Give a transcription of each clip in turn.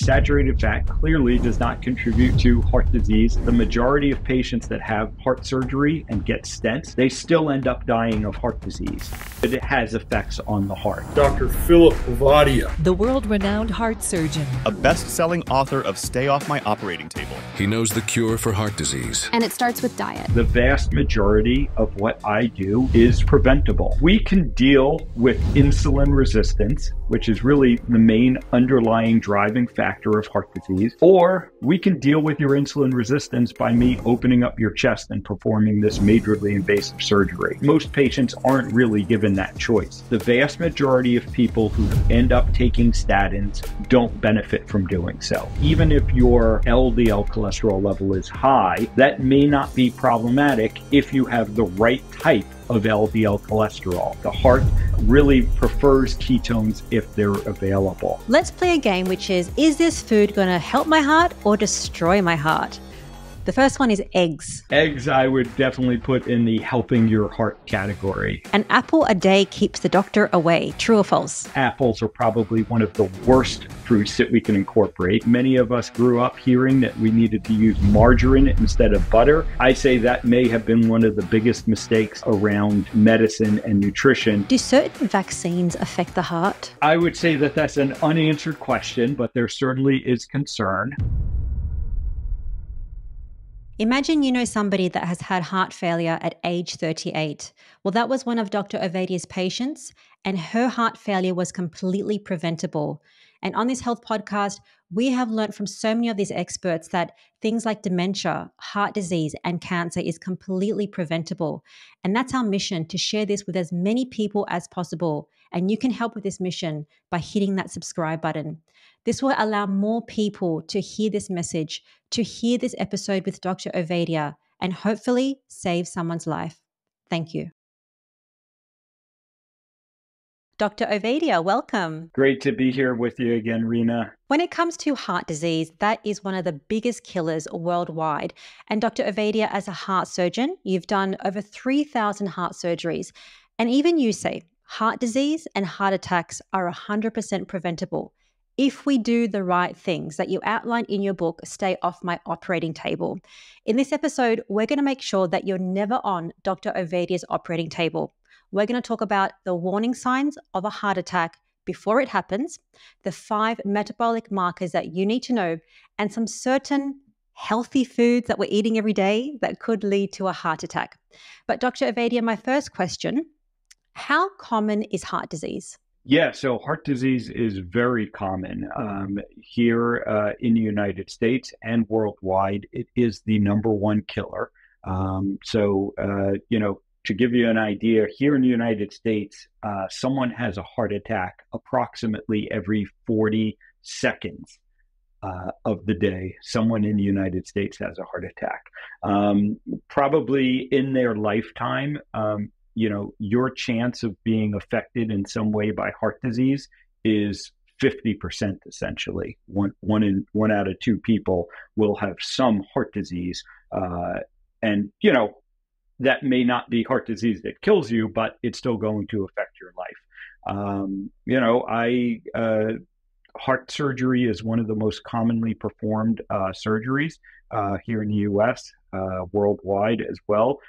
Saturated fat clearly does not contribute to heart disease. The majority of patients that have heart surgery and get stents, they still end up dying of heart disease. But it has effects on the heart. Dr. Philip Ovadia, the world-renowned heart surgeon, a best-selling author of Stay Off My Operating Table. He knows the cure for heart disease. And it starts with diet. The vast majority of what I do is preventable. We can deal with insulin resistance, which is really the main underlying driving factor of heart disease, or we can deal with your insulin resistance by me opening up your chest and performing this majorly invasive surgery. Most patients aren't really given that choice. The vast majority of people who end up taking statins don't benefit from doing so. Even if your LDL cholesterol level is high, that may not be problematic if you have the right type of LDL cholesterol. The heart really prefers ketones if they're available. Let's play a game, which is this food going to help my heart or destroy my heart? The first one is eggs. Eggs I would definitely put in the helping your heart category. An apple a day keeps the doctor away. True or false? Apples are probably one of the worst fruits that we can incorporate. Many of us grew up hearing that we needed to use margarine instead of butter. I say that may have been one of the biggest mistakes around medicine and nutrition. Do certain vaccines affect the heart? I would say that that's an unanswered question, but there certainly is concern. Imagine you know somebody that has had heart failure at age 38. Well, that was one of Dr. Ovadia's patients, and her heart failure was completely preventable. And on this health podcast, we have learned from so many of these experts that things like dementia, heart disease, and cancer is completely preventable. And that's our mission, to share this with as many people as possible. And you can help with this mission by hitting that subscribe button. This will allow more people to hear this message, to hear this episode with Dr. Ovadia, and hopefully save someone's life. Thank you. Dr. Ovadia, welcome. Great to be here with you again, Rena. When it comes to heart disease, that is one of the biggest killers worldwide. And Dr. Ovadia, as a heart surgeon, you've done over 3,000 heart surgeries. And even you say heart disease and heart attacks are 100% preventable if we do the right things that you outline in your book, Stay Off My Operating Table. In this episode, we're going to make sure that you're never on Dr. Ovadia's operating table. We're going to talk about the warning signs of a heart attack before it happens, the 5 metabolic markers that you need to know, and some certain healthy foods that we're eating every day that could lead to a heart attack. But Dr. Ovadia, my first question, how common is heart disease? Yeah, so heart disease is very common here in the United States and worldwide. It is the #1 killer. To give you an idea, here in the United States, someone has a heart attack approximately every 40 seconds of the day. Someone in the United States has a heart attack. Probably in their lifetime, your chance of being affected in some way by heart disease is 50% essentially. One out of 2 people will have some heart disease. That may not be heart disease that kills you, but it's still going to affect your life. Heart surgery is one of the most commonly performed surgeries here in the U.S., worldwide as well.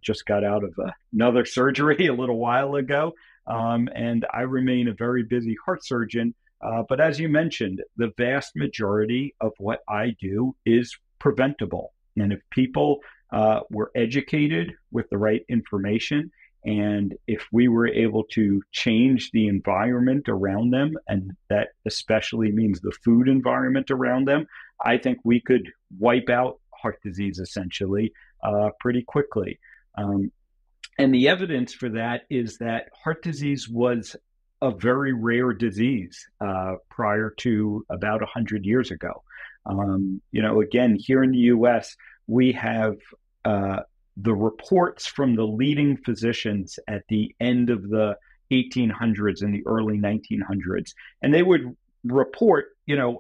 Just got out of another surgery a little while ago, and I remain a very busy heart surgeon. But as you mentioned, the vast majority of what I do is preventable. And if people were educated with the right information, and if we were able to change the environment around them, and that especially means the food environment around them, I think we could wipe out heart disease essentially pretty quickly. And the evidence for that is that heart disease was a very rare disease prior to about 100 years ago. Again, here in the U.S., we have the reports from the leading physicians at the end of the 1800s and the early 1900s, and they would report,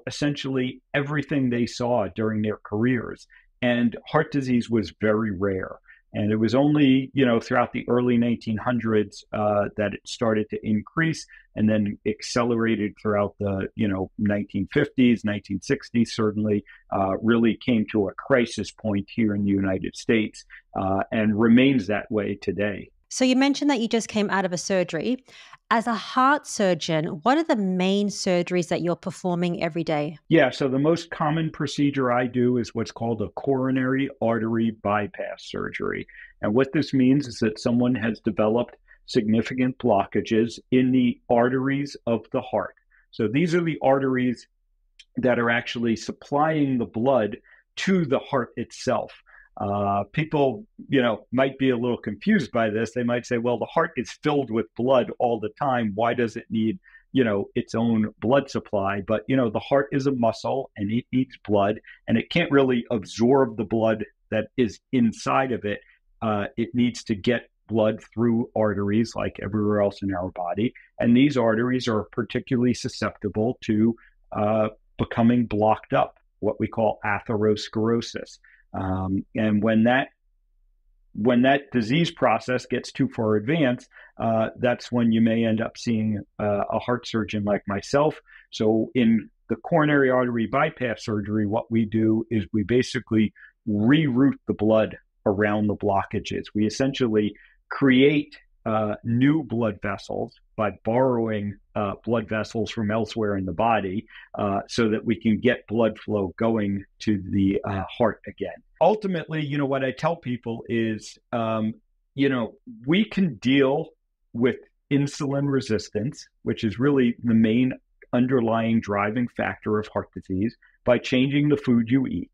essentially everything they saw during their careers. And heart disease was very rare. And it was only, throughout the early 1900s that it started to increase, and then accelerated throughout the, 1950s, 1960s, certainly really came to a crisis point here in the United States and remains that way today. So you mentioned that you just came out of a surgery. As a heart surgeon, what are the main surgeries that you're performing every day? Yeah, so the most common procedure I do is what's called a coronary artery bypass surgery. And what this means is that someone has developed significant blockages in the arteries of the heart. So these are the arteries that are actually supplying the blood to the heart itself. People, might be a little confused by this. They might say, well, the heart is filled with blood all the time. Why does it need, its own blood supply? But, the heart is a muscle and it needs blood, and it can't really absorb the blood that is inside of it. It needs to get blood through arteries like everywhere else in our body. And these arteries are particularly susceptible to becoming blocked up, what we call atherosclerosis. And when that disease process gets too far advanced, that's when you may end up seeing a heart surgeon like myself. So in the coronary artery bypass surgery, what we do is we basically reroute the blood around the blockages. We essentially create new blood vessels by borrowing blood vessels from elsewhere in the body so that we can get blood flow going to the heart again. Ultimately, what I tell people is, we can deal with insulin resistance, which is really the main underlying driving factor of heart disease, by changing the food you eat.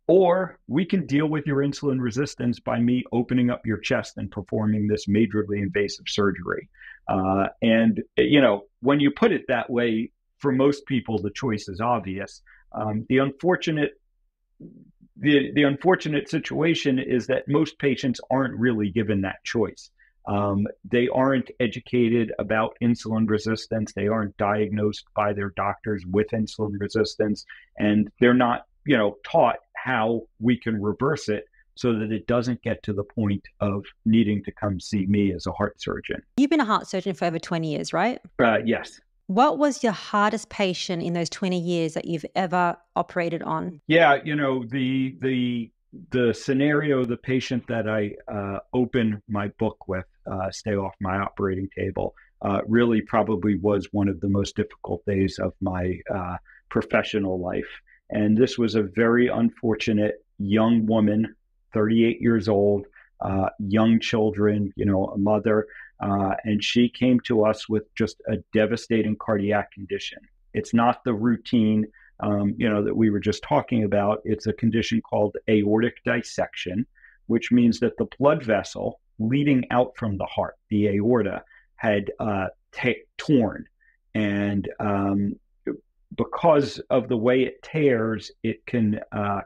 Or we can deal with your insulin resistance by me opening up your chest and performing this majorly invasive surgery. And when you put it that way, for most people, the choice is obvious. The unfortunate situation is that most patients aren't really given that choice. They aren't educated about insulin resistance. They aren't diagnosed by their doctors with insulin resistance, and they're not, taught how we can reverse it so that it doesn't get to the point of needing to come see me as a heart surgeon. You've been a heart surgeon for over 20 years, right? Yes. What was your hardest patient in those 20 years that you've ever operated on? Yeah, the scenario, the patient that I open my book with, Stay Off My Operating Table, really probably was one of the most difficult days of my professional life. And this was a very unfortunate young woman, 38 years old, young children, a mother, and she came to us with just a devastating cardiac condition. It's not the routine, that we were just talking about. It's a condition called aortic dissection, which means that the blood vessel leading out from the heart, the aorta, had torn. And because of the way it tears, it can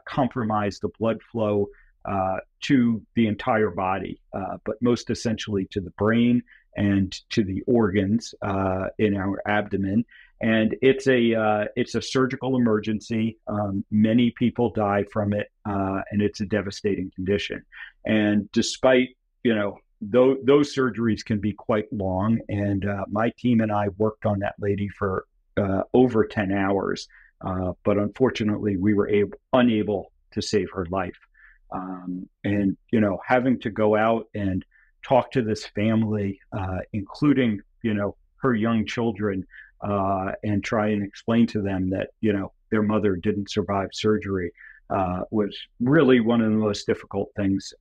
compromise the blood flow to the entire body, but most essentially to the brain and to the organs in our abdomen. And it's a surgical emergency. Many people die from it, and it's a devastating condition. And despite, those surgeries can be quite long. And my team and I worked on that lady for over 10 hours. But unfortunately, we were unable to save her life. And, having to go out and talk to this family, including, her young children, and try and explain to them that, their mother didn't survive surgery, was really one of the most difficult things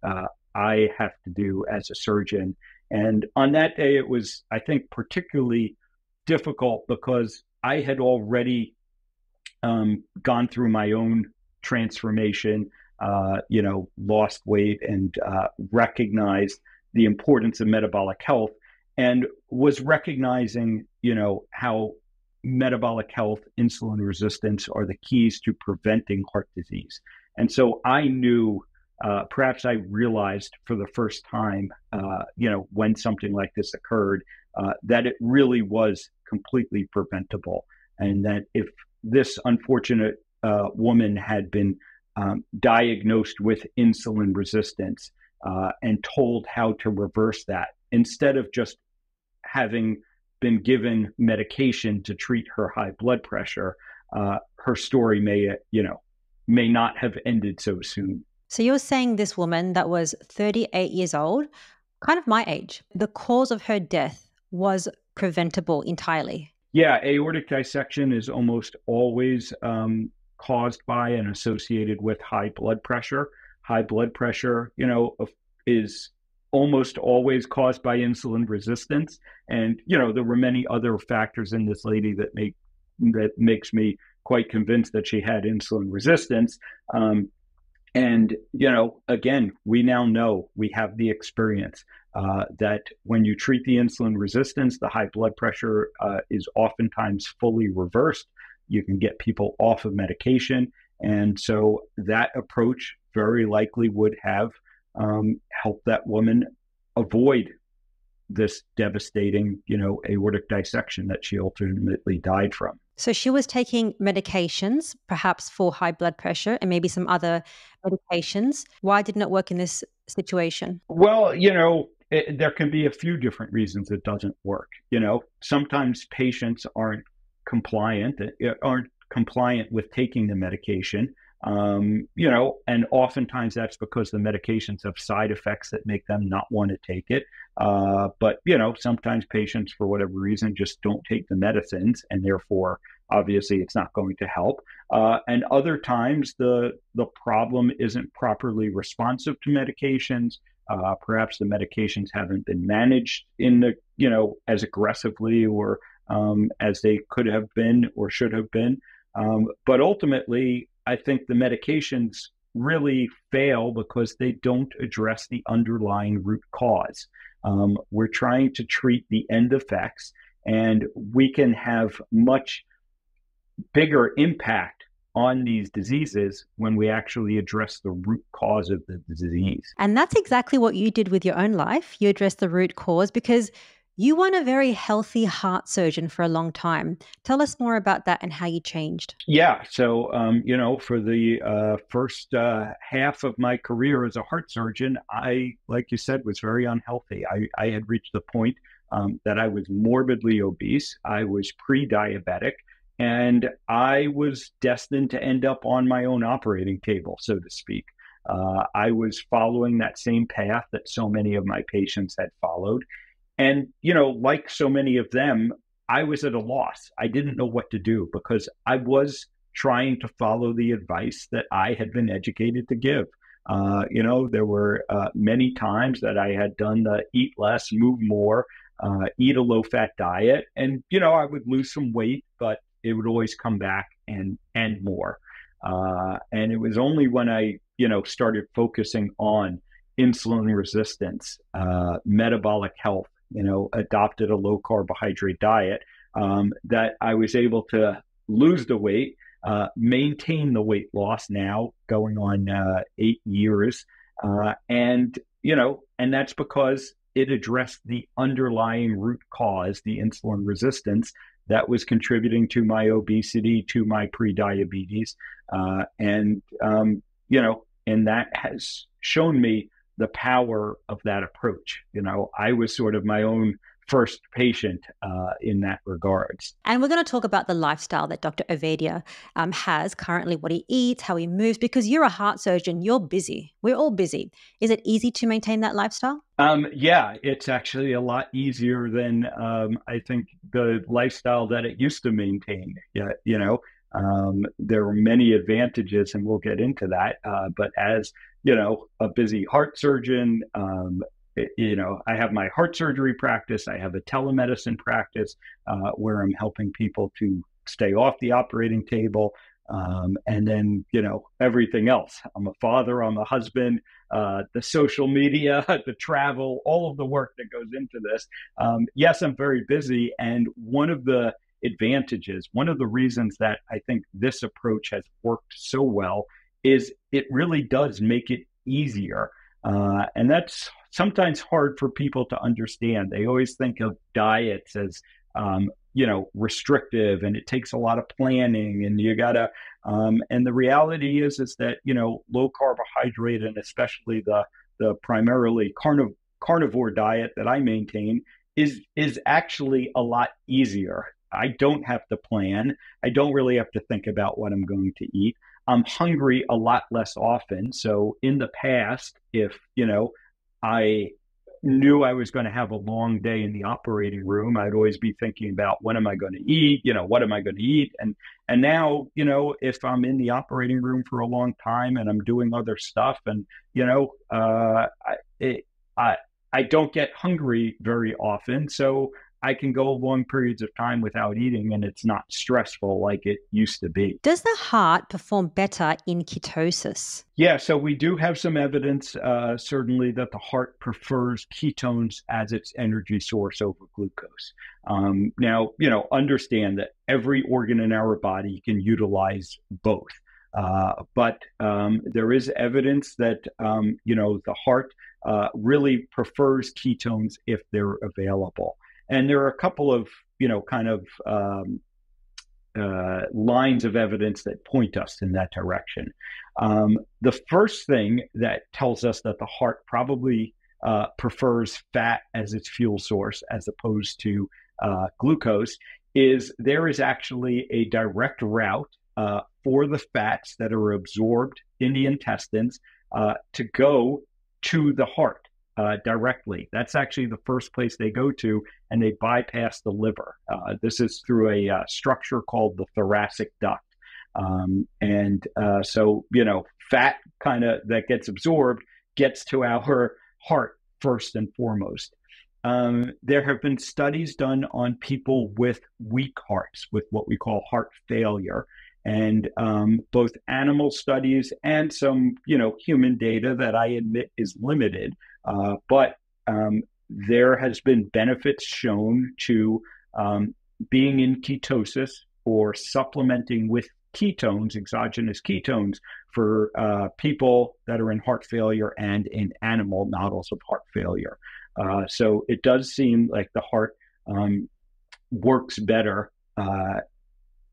I have to do as a surgeon. And on that day, it was, I think, particularly difficult because I had already gone through my own transformation, lost weight and recognized the importance of metabolic health, and was recognizing, how metabolic health, insulin resistance are the keys to preventing heart disease. And so I knew, perhaps I realized for the first time, when something like this occurred, that it really was completely preventable. And that if this unfortunate woman had been diagnosed with insulin resistance, and told how to reverse that instead of just having been given medication to treat her high blood pressure. Her story may not have ended so soon. So you're saying this woman that was 38 years old, kind of my age, the cause of her death was preventable entirely. Yeah, aortic dissection is almost always caused by and associated with high blood pressure. High blood pressure, is almost always caused by insulin resistance. And, there were many other factors in this lady that makes me quite convinced that she had insulin resistance. And, again, we now know, we have the experience that when you treat the insulin resistance, the high blood pressure is oftentimes fully reversed. You can get people off of medication. And so that approach very likely would have helped that woman avoid this devastating, aortic dissection that she ultimately died from. So she was taking medications, perhaps for high blood pressure and maybe some other medications. Why didn't it work in this situation? Well, there can be a few different reasons it doesn't work. Sometimes patients aren't compliant with taking the medication. And oftentimes that's because the medications have side effects that make them not want to take it. But sometimes patients, for whatever reason, just don't take the medicines, and therefore, obviously, it's not going to help. And other times, the problem isn't properly responsive to medications. Perhaps the medications haven't been managed as aggressively or as they could have been or should have been. But ultimately, I think the medications really fail because they don't address the underlying root cause. We're trying to treat the end effects, and we can have much bigger impact on these diseases when we actually address the root cause of the disease. And that's exactly what you did with your own life. You addressed the root cause because you weren't a very healthy heart surgeon for a long time. Tell us more about that and how you changed. Yeah. So, for the first half of my career as a heart surgeon, I, like you said, was very unhealthy. I had reached the point that I was morbidly obese. I was pre-diabetic, and I was destined to end up on my own operating table, so to speak. I was following that same path that so many of my patients had followed. And, like so many of them, I was at a loss. I didn't know what to do because I was trying to follow the advice that I had been educated to give. There were many times that I had done the eat less, move more, eat a low-fat diet. And, I would lose some weight, but it would always come back and more. And it was only when I, started focusing on insulin resistance, metabolic health, adopted a low carbohydrate diet, that I was able to lose the weight, maintain the weight loss now going on 8 years. And that's because it addressed the underlying root cause, the insulin resistance that was contributing to my obesity, to my prediabetes. And that has shown me the power of that approach. I was sort of my own first patient in that regards. And we're going to talk about the lifestyle that Dr. Ovadia has currently, what he eats, how he moves, because you're a heart surgeon, you're busy. We're all busy. Is it easy to maintain that lifestyle? Yeah, it's actually a lot easier than I think the lifestyle that it used to maintain. Yeah, there are many advantages, and we'll get into that. But as a busy heart surgeon, I have my heart surgery practice. I have a telemedicine practice where I'm helping people to stay off the operating table. And then, everything else. I'm a father, I'm a husband, the social media, the travel, all of the work that goes into this. Yes, I'm very busy. And one of the advantages, one of the reasons that I think this approach has worked so well is it really does make it easier. And that's sometimes hard for people to understand. They always think of diets as, restrictive, and it takes a lot of planning, and you gotta, and the reality is that, low carbohydrate, and especially the the primarily carnivore diet that I maintain is actually a lot easier. I don't have to plan. I don't really have to think about what I'm going to eat. I'm hungry a lot less often. So in the past, if, I knew I was going to have a long day in the operating room, I'd always be thinking about what am I going to eat, what am I going to eat? And now, if I'm in the operating room for a long time and I'm doing other stuff and, I, I don't get hungry very often. So I can go long periods of time without eating and it's not stressful like it used to be. Does the heart perform better in ketosis? Yeah, so we do have some evidence, certainly, that the heart prefers ketones as its energy source over glucose. Now, understand that every organ in our body can utilize both. But there is evidence that, the heart really prefers ketones if they're available. And there are a couple of, lines of evidence that point us in that direction. The first thing that tells us that the heart probably prefers fat as its fuel source as opposed to glucose is there is actually a direct route for the fats that are absorbed in the intestines to go to the heart directly. That's actually the first place they go to, and they bypass the liver. This is through a structure called the thoracic duct. So, fat kind of that gets absorbed gets to our heart first and foremost. There have been studies done on people with weak hearts, with what we call heart failure. And both animal studies and some, human data that I admit is limited, but there has been benefits shown to being in ketosis or supplementing with ketones, exogenous ketones, for people that are in heart failure and in animal models of heart failure. So it does seem like the heart works better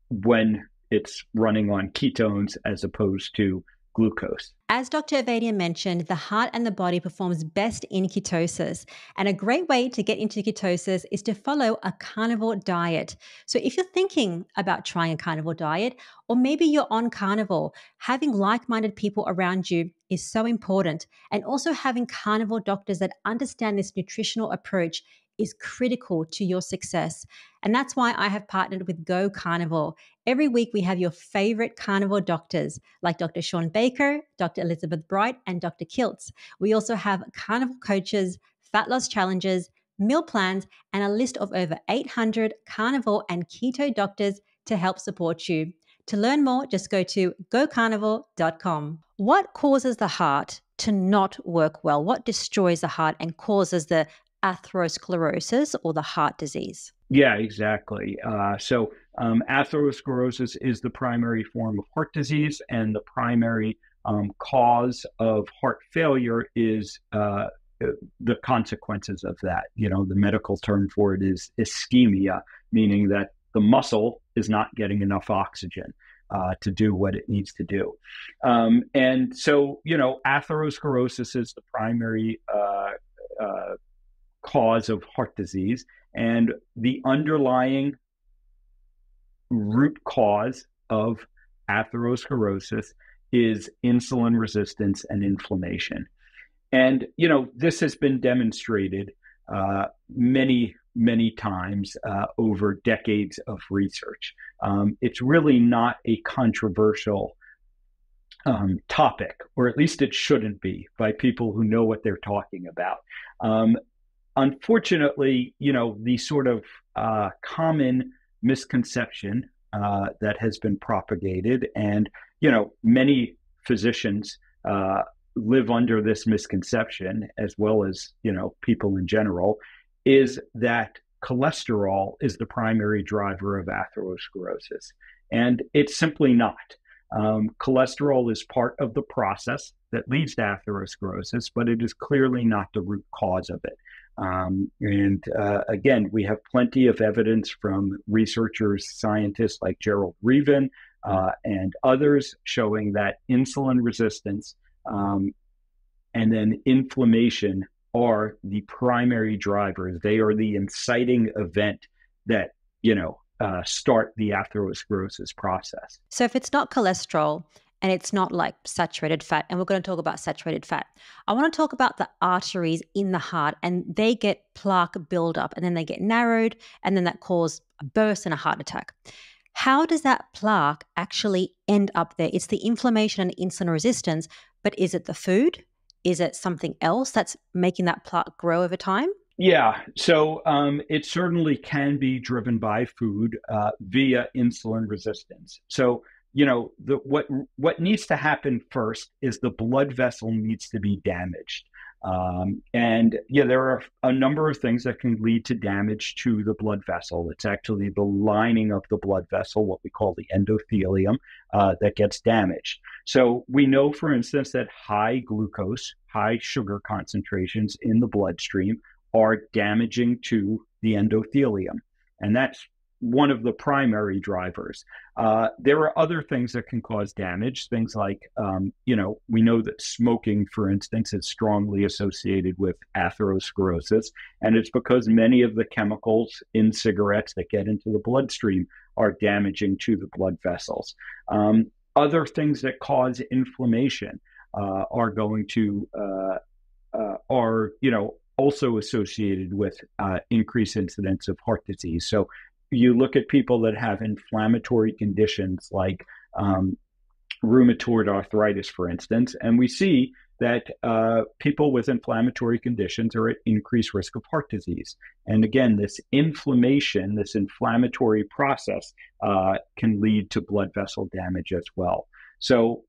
when it's running on ketones as opposed to glucose. As Dr. Ovadia mentioned, the heart and the body performs best in ketosis. And a great way to get into ketosis is to follow a carnivore diet. So if you're thinking about trying a carnivore diet, or maybe you're on carnivore, having like-minded people around you is so important. And also having carnivore doctors that understand this nutritional approach is critical to your success. And that's why I have partnered with Go Carnivore. Every week we have your favorite carnivore doctors like Dr. Sean Baker, Dr. Elizabeth Bright, and Dr. Kiltz. We also have carnivore coaches, fat loss challenges, meal plans, and a list of over 800 carnivore and keto doctors to help support you. To learn more, just go to gocarnivore.com. What causes the heart to not work well? What destroys the heart and causes the atherosclerosis or the heart disease? Yeah, exactly. So atherosclerosis is the primary form of heart disease, and the primary cause of heart failure is the consequences of that. The medical term for it is ischemia, meaning that the muscle is not getting enough oxygen to do what it needs to do. And so, atherosclerosis is the primary cause of heart disease, and the underlying root cause of atherosclerosis is insulin resistance and inflammation. And, this has been demonstrated many, many times over decades of research. It's really not a controversial topic, or at least it shouldn't be, by people who know what they're talking about. Unfortunately, the sort of common misconception that has been propagated, and many physicians live under this misconception, as well as people in general, is that cholesterol is the primary driver of atherosclerosis, and it's simply not. Cholesterol is part of the process that leads to atherosclerosis, but it is clearly not the root cause of it. Again, we have plenty of evidence from researchers, scientists like Gerald Reaven and others showing that insulin resistance and then inflammation are the primary drivers. They are the inciting event that, start the atherosclerosis process. So if it's not cholesterol and it's not like saturated fat, and we're going to talk about saturated fat, I want to talk about the arteries in the heart, and they get plaque buildup and then they get narrowed, and then that causes a burst and a heart attack. How does that plaque actually end up there? It's the inflammation and insulin resistance, but is it the food? Is it something else that's making that plaque grow over time? Yeah, so it certainly can be driven by food via insulin resistance. So, what needs to happen first is the blood vessel needs to be damaged. There are a number of things that can lead to damage to the blood vessel. It's actually the lining of the blood vessel, what we call the endothelium, that gets damaged. So we know, for instance, that high glucose, high sugar concentrations in the bloodstream are damaging to the endothelium. And that's one of the primary drivers. There are other things that can cause damage, things like, we know that smoking, for instance, is strongly associated with atherosclerosis, and it's because many of the chemicals in cigarettes that get into the bloodstream are damaging to the blood vessels. Other things that cause inflammation are going to, also associated with increased incidence of heart disease. So you look at people that have inflammatory conditions like rheumatoid arthritis, for instance, and we see that people with inflammatory conditions are at increased risk of heart disease. And again, this inflammation, this inflammatory process can lead to blood vessel damage as well. So,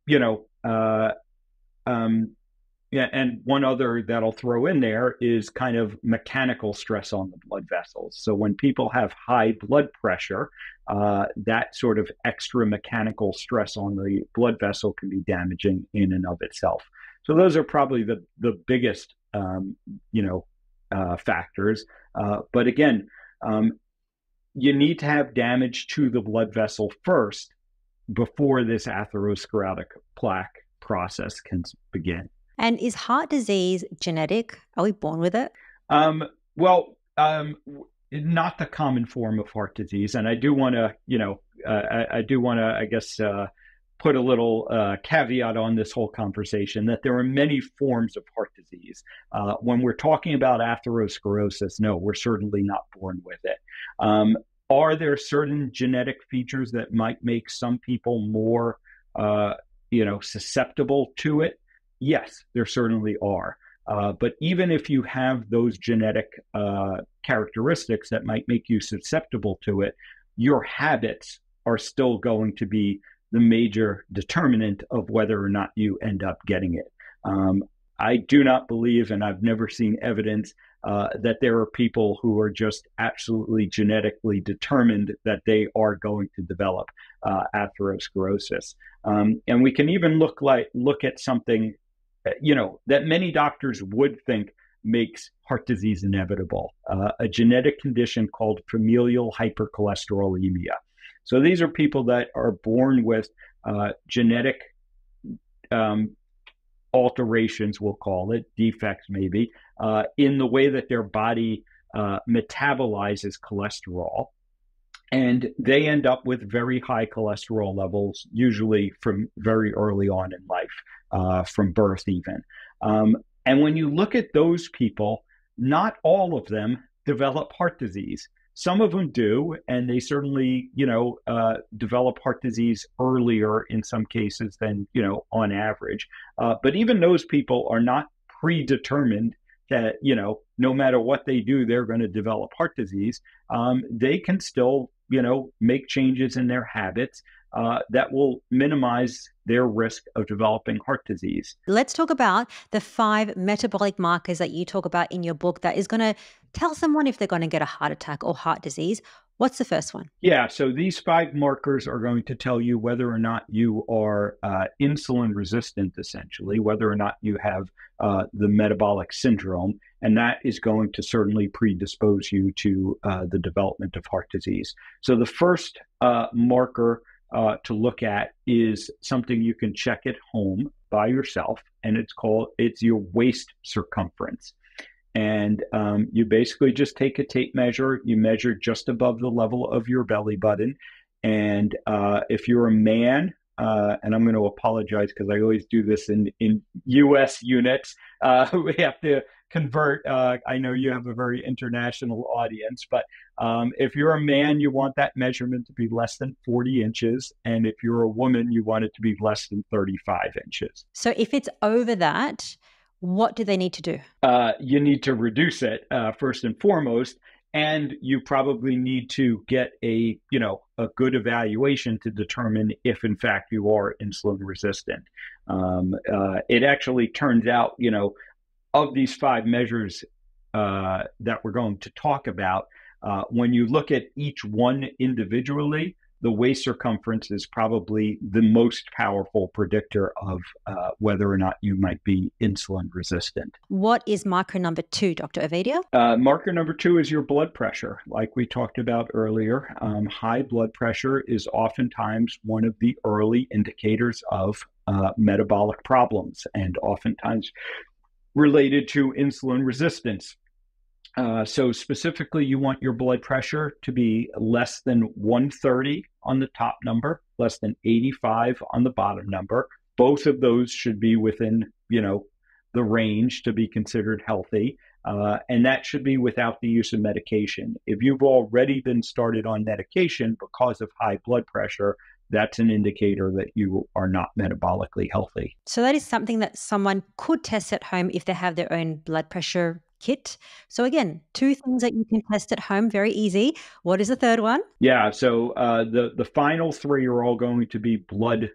and one other that I'll throw in there is kind of mechanical stress on the blood vessels. So when people have high blood pressure, that sort of extra mechanical stress on the blood vessel can be damaging in and of itself. So those are probably the biggest, factors. But again, you need to have damage to the blood vessel first before this atherosclerotic plaque process can begin. And is heart disease genetic? Are we born with it? Not the common form of heart disease. And I do want to, put a little caveat on this whole conversation that there are many forms of heart disease. When we're talking about atherosclerosis, no, we're certainly not born with it. Are there certain genetic features that might make some people more, susceptible to it? Yes, there certainly are. But even if you have those genetic characteristics that might make you susceptible to it, your habits are still going to be the major determinant of whether or not you end up getting it. I do not believe, and I've never seen evidence, that there are people who are just absolutely genetically determined that they are going to develop atherosclerosis. And we can even look at something that many doctors would think makes heart disease inevitable, a genetic condition called familial hypercholesterolemia. So these are people that are born with genetic alterations, we'll call it, defects maybe, in the way that their body metabolizes cholesterol. And they end up with very high cholesterol levels, usually from very early on in life, from birth even. And when you look at those people, not all of them develop heart disease. Some of them do, and they certainly, develop heart disease earlier in some cases than, on average. But even those people are not predetermined that, no matter what they do, they're going to develop heart disease. They can still, make changes in their habits that will minimize their risk of developing heart disease. Let's talk about the 5 metabolic markers that you talk about in your book that is going to tell someone if they're going to get a heart attack or heart disease. What's the first one? Yeah, so these 5 markers are going to tell you whether or not you are insulin resistant, essentially, whether or not you have the metabolic syndrome, and that is going to certainly predispose you to the development of heart disease. So the first marker to look at is something you can check at home. by yourself, and it's your waist circumference. And you basically just take a tape measure. You measure just above the level of your belly button. And if you're a man, and I'm going to apologize because I always do this in U.S. units, we have to convert. I know you have a very international audience, but if you're a man, you want that measurement to be less than 40 inches. And if you're a woman, you want it to be less than 35 inches. So if it's over that, what do they need to do? You need to reduce it first and foremost. And you probably need to get a good evaluation to determine if, in fact, you are insulin resistant. It actually turns out, of these 5 measures that we're going to talk about, when you look at each one individually, the waist circumference is probably the most powerful predictor of whether or not you might be insulin resistant. What is marker number 2, Dr. Ovadia? Marker number 2 is your blood pressure. Like we talked about earlier, high blood pressure is oftentimes one of the early indicators of metabolic problems, and oftentimes related to insulin resistance. So specifically, you want your blood pressure to be less than 130 on the top number, less than 85 on the bottom number. Both of those should be within, the range to be considered healthy. And that should be without the use of medication. If you've already been started on medication because of high blood pressure, that's an indicator that you are not metabolically healthy. So that is something that someone could test at home if they have their own blood pressure kit. So again, 2 things that you can test at home, very easy. What is the third one? Yeah, so the final 3 are all going to be blood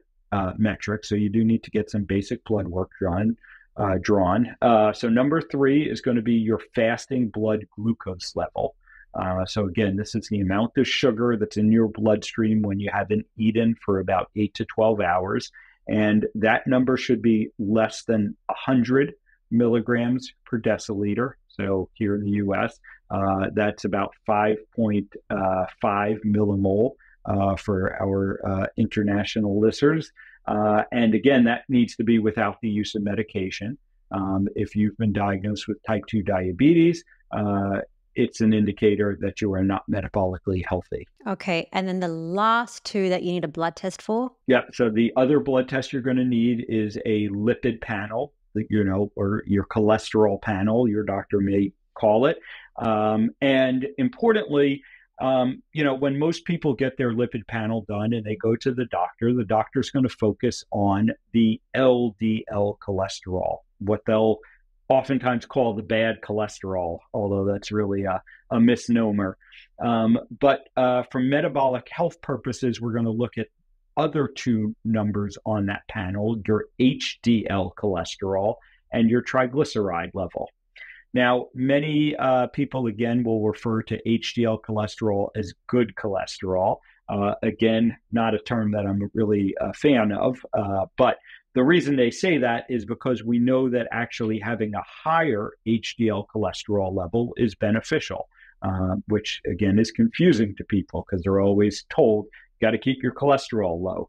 metrics. So you do need to get some basic blood work drawn. So number 3 is going to be your fasting blood glucose level. So again, this is the amount of sugar that's in your bloodstream when you haven't eaten for about 8 to 12 hours. And that number should be less than 100 milligrams per deciliter. So here in the US, that's about 5.5 millimole for our international listeners. And again, that needs to be without the use of medication. If you've been diagnosed with type 2 diabetes, it's an indicator that you are not metabolically healthy. Okay. And then the last 2 that you need a blood test for? Yeah. So the other blood test you're going to need is a lipid panel, or your cholesterol panel, your doctor may call it. And importantly, when most people get their lipid panel done and they go to the doctor's going to focus on the LDL cholesterol, what they'll oftentimes call the bad cholesterol, although that's really a misnomer. But for metabolic health purposes, we're going to look at other 2 numbers on that panel, your HDL cholesterol and your triglyceride level. Now, many people, again, will refer to HDL cholesterol as good cholesterol. Again, not a term that I'm really a fan of, but the reason they say that is because we know that actually having a higher HDL cholesterol level is beneficial, which, again, is confusing to people because they're always told, got to keep your cholesterol low.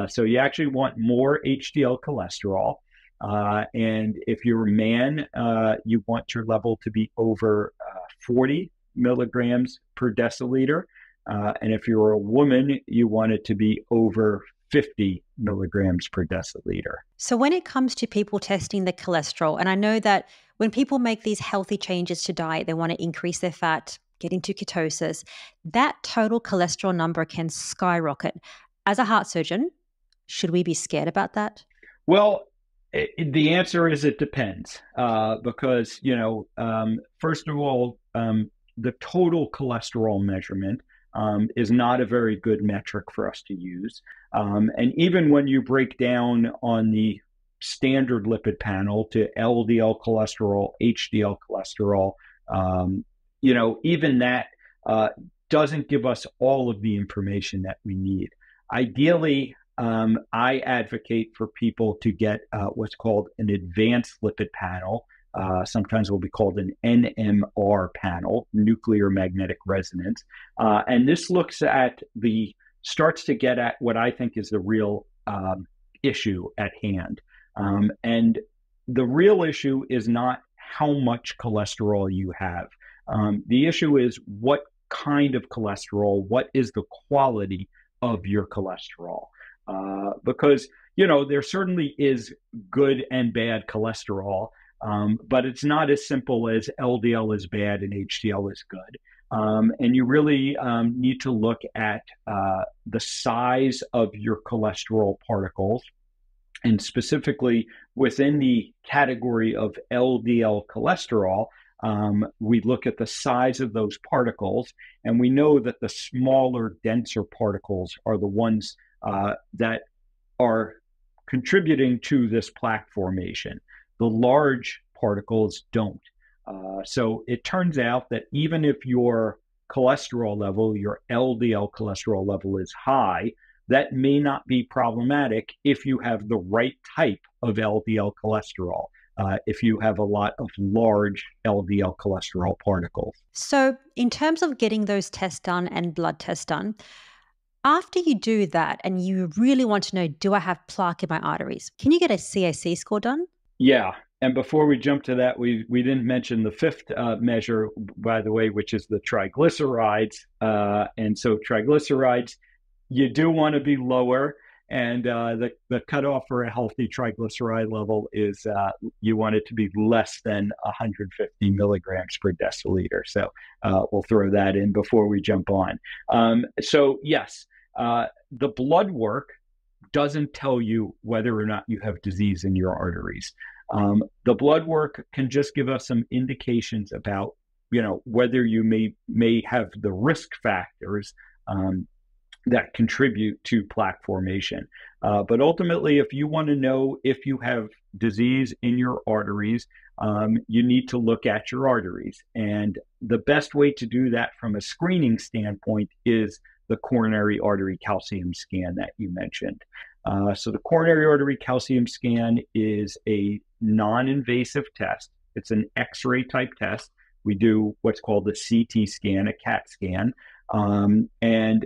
So you actually want more HDL cholesterol. And if you're a man, you want your level to be over 40 milligrams per deciliter. And if you're a woman, you want it to be over 50 milligrams per deciliter. So when it comes to people testing the cholesterol, and I know that when people make these healthy changes to diet, they want to increase their fat, get into ketosis, that total cholesterol number can skyrocket. As a heart surgeon, should we be scared about that? Well, the answer is it depends because, first of all, the total cholesterol measurement is not a very good metric for us to use. And even when you break down on the standard lipid panel to LDL cholesterol, HDL cholesterol, even that doesn't give us all of the information that we need. Ideally, I advocate for people to get what's called an advanced lipid panel. Sometimes it will be called an NMR panel, nuclear magnetic resonance. And this starts to get at what I think is the real issue at hand. And the real issue is not how much cholesterol you have. The issue is what kind of cholesterol, what is the quality of your cholesterol. Because, there certainly is good and bad cholesterol, but it's not as simple as LDL is bad and HDL is good. And you really need to look at the size of your cholesterol particles. And specifically within the category of LDL cholesterol, we look at the size of those particles, and we know that the smaller, denser particles are the ones that are contributing to this plaque formation. The large particles don't. So it turns out that even if your cholesterol level, your LDL cholesterol level is high, that may not be problematic if you have the right type of LDL cholesterol, if you have a lot of large LDL cholesterol particles. So, in terms of getting those tests done and blood tests done, after you do that and you really want to know, do I have plaque in my arteries? Can you get a CAC score done? Yeah. And before we jump to that, we didn't mention the fifth measure, by the way, which is the triglycerides. And so triglycerides, you do want to be lower. And the cutoff for a healthy triglyceride level is you want it to be less than 150 milligrams per deciliter. So we'll throw that in before we jump on. So yes, the blood work doesn't tell you whether or not you have disease in your arteries. The blood work can just give us some indications about, whether you may have the risk factors that contribute to plaque formation. But ultimately, if you want to know if you have disease in your arteries, you need to look at your arteries. And the best way to do that from a screening standpoint is the coronary artery calcium scan that you mentioned. So the coronary artery calcium scan is a non-invasive test. It's an X-ray type test. We do what's called a CT scan, a CAT scan, and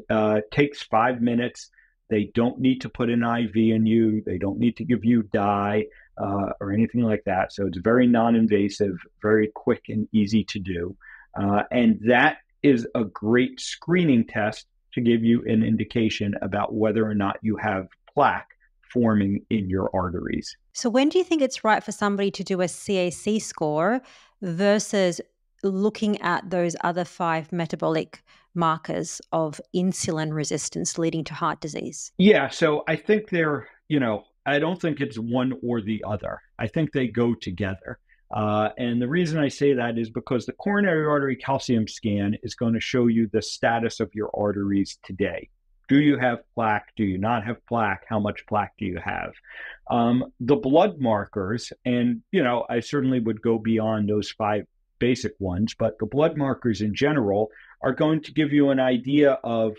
takes 5 minutes. They don't need to put an IV in you. They don't need to give you dye or anything like that. So it's very non-invasive, very quick and easy to do. And that is a great screening test to give you an indication about whether or not you have plaque forming in your arteries. So when do you think it's right for somebody to do a CAC score versus looking at those other 5 metabolic markers of insulin resistance leading to heart disease? Yeah, so I think I don't think it's one or the other. I think they go together. And the reason I say that is because the coronary artery calcium scan is going to show you the status of your arteries today. Do you have plaque? Do you not have plaque? How much plaque do you have? The blood markers, and I certainly would go beyond those 5 basic ones, but the blood markers in general are going to give you an idea of,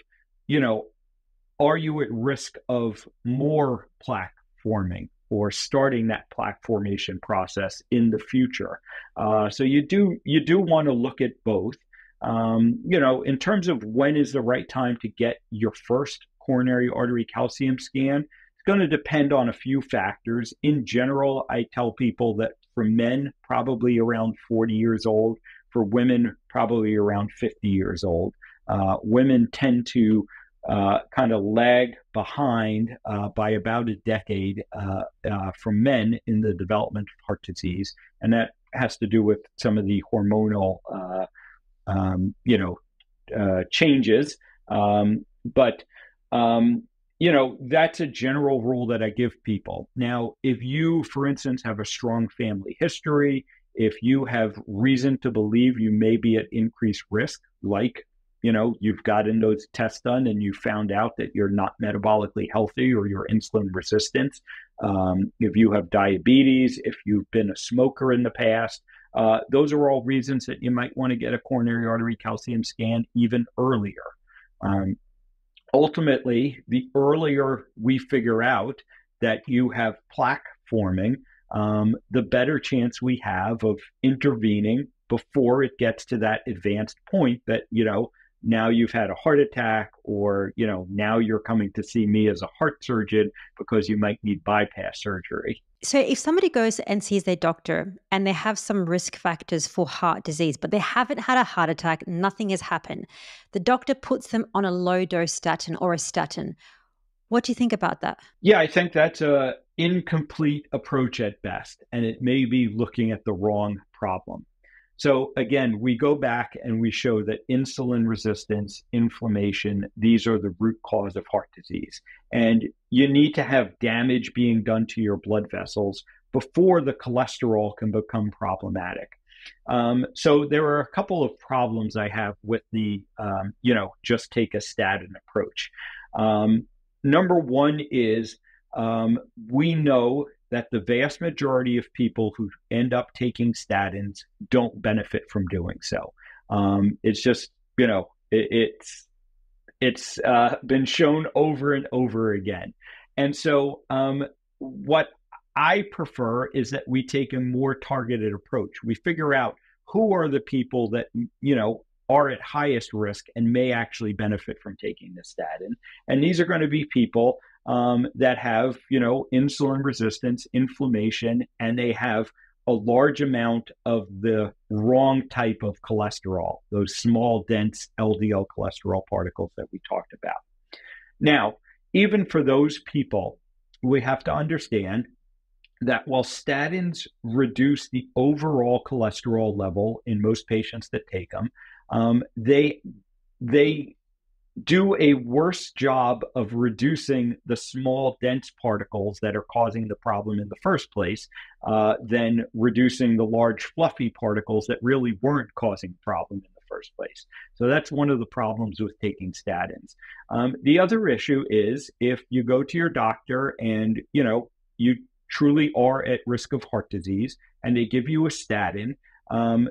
are you at risk of more plaque forming or starting that plaque formation process in the future? So you do want to look at both. In terms of when is the right time to get your first coronary artery calcium scan, it's going to depend on a few factors. In general, I tell people that for men, probably around 40 years old. For women, probably around 50 years old. Women tend to kind of lag behind by about a decade from men in the development of heart disease. And that has to do with some of the hormonal changes. But that's a general rule that I give people. Now, if you, for instance, have a strong family history, if you have reason to believe you may be at increased risk, like, you've gotten those tests done and you found out that you're not metabolically healthy or you're insulin resistant, if you have diabetes, if you've been a smoker in the past, those are all reasons that you might want to get a coronary artery calcium scan even earlier. Ultimately, the earlier we figure out that you have plaque forming, the better chance we have of intervening before it gets to that advanced point that, now you've had a heart attack, or, now you're coming to see me as a heart surgeon because you might need bypass surgery. So if somebody goes and sees their doctor and they have some risk factors for heart disease, but they haven't had a heart attack, nothing has happened, the doctor puts them on a low dose statin or a statin. What do you think about that? Yeah, I think that's a incomplete approach at best, and it may be looking at the wrong problem. So again, we go back and we show that insulin resistance, inflammation, these are the root cause of heart disease. And you need to have damage being done to your blood vessels before the cholesterol can become problematic. So there are a couple of problems I have with the, just take a statin approach. Number one is we know that the vast majority of people who end up taking statins don't benefit from doing so. It's just, it's been shown over and over again. And so what I prefer is that we take a more targeted approach. We figure out who are the people that, are at highest risk and may actually benefit from taking the statin. And these are going to be people that have, insulin resistance, inflammation, and they have a large amount of the wrong type of cholesterol, those small, dense LDL cholesterol particles that we talked about. Now, even for those people, we have to understand that while statins reduce the overall cholesterol level in most patients that take them, they do a worse job of reducing the small, dense particles that are causing the problem in the first place than reducing the large, fluffy particles that really weren't causing the problem in the first place. So that's one of the problems with taking statins. The other issue is if you go to your doctor and, you truly are at risk of heart disease and they give you a statin,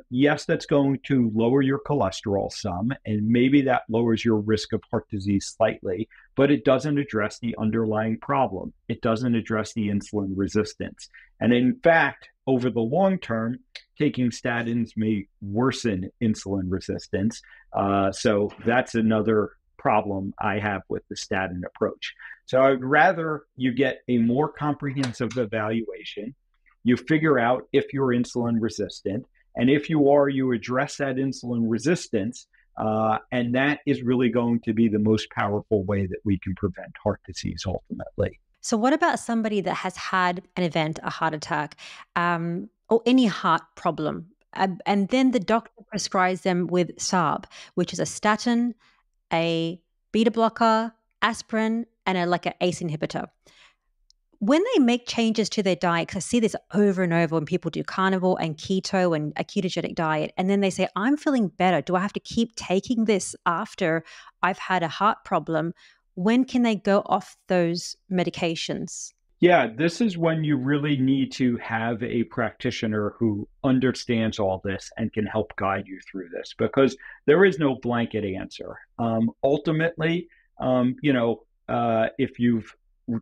yes, that's going to lower your cholesterol some, and maybe that lowers your risk of heart disease slightly, but it doesn't address the underlying problem. It doesn't address the insulin resistance. And in fact, over the long term, taking statins may worsen insulin resistance. So that's another problem I have with the statin approach. So I'd rather you get a more comprehensive evaluation. You figure out if you're insulin resistant. And if you are, you address that insulin resistance, and that is really going to be the most powerful way that we can prevent heart disease ultimately. So what about somebody that has had an event, a heart attack, or any heart problem, and then the doctor prescribes them with SARB, which is a statin, a beta blocker, aspirin, and an ACE inhibitor? When they make changes to their diet, because I see this over and over when people do carnivore and keto and a ketogenic diet, and then they say, I'm feeling better. Do I have to keep taking this after I've had a heart problem? When can they go off those medications? Yeah, this is when you really need to have a practitioner who understands all this and can help guide you through this, because there is no blanket answer. Ultimately, if you've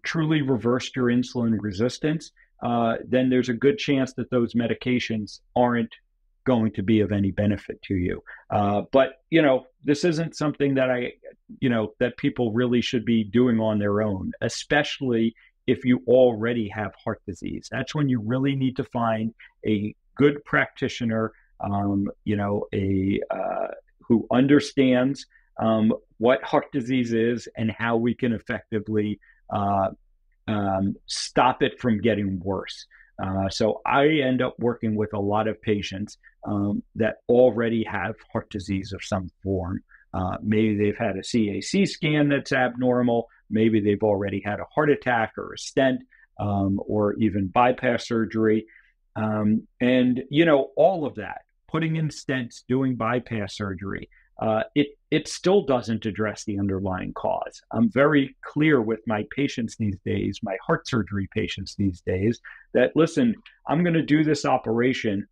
truly reversed your insulin resistance, then there's a good chance that those medications aren't going to be of any benefit to you. But, this isn't something that that people really should be doing on their own, especially if you already have heart disease. That's when you really need to find a good practitioner, who understands what heart disease is and how we can effectively stop it from getting worse. So I end up working with a lot of patients that already have heart disease of some form. Maybe they've had a CAC scan that's abnormal. Maybe they've already had a heart attack or a stent, or even bypass surgery. And, all of that, putting in stents, doing bypass surgery, it still doesn't address the underlying cause. I'm very clear with my patients these days, my heart surgery patients these days, that listen, I'm going to do this operation.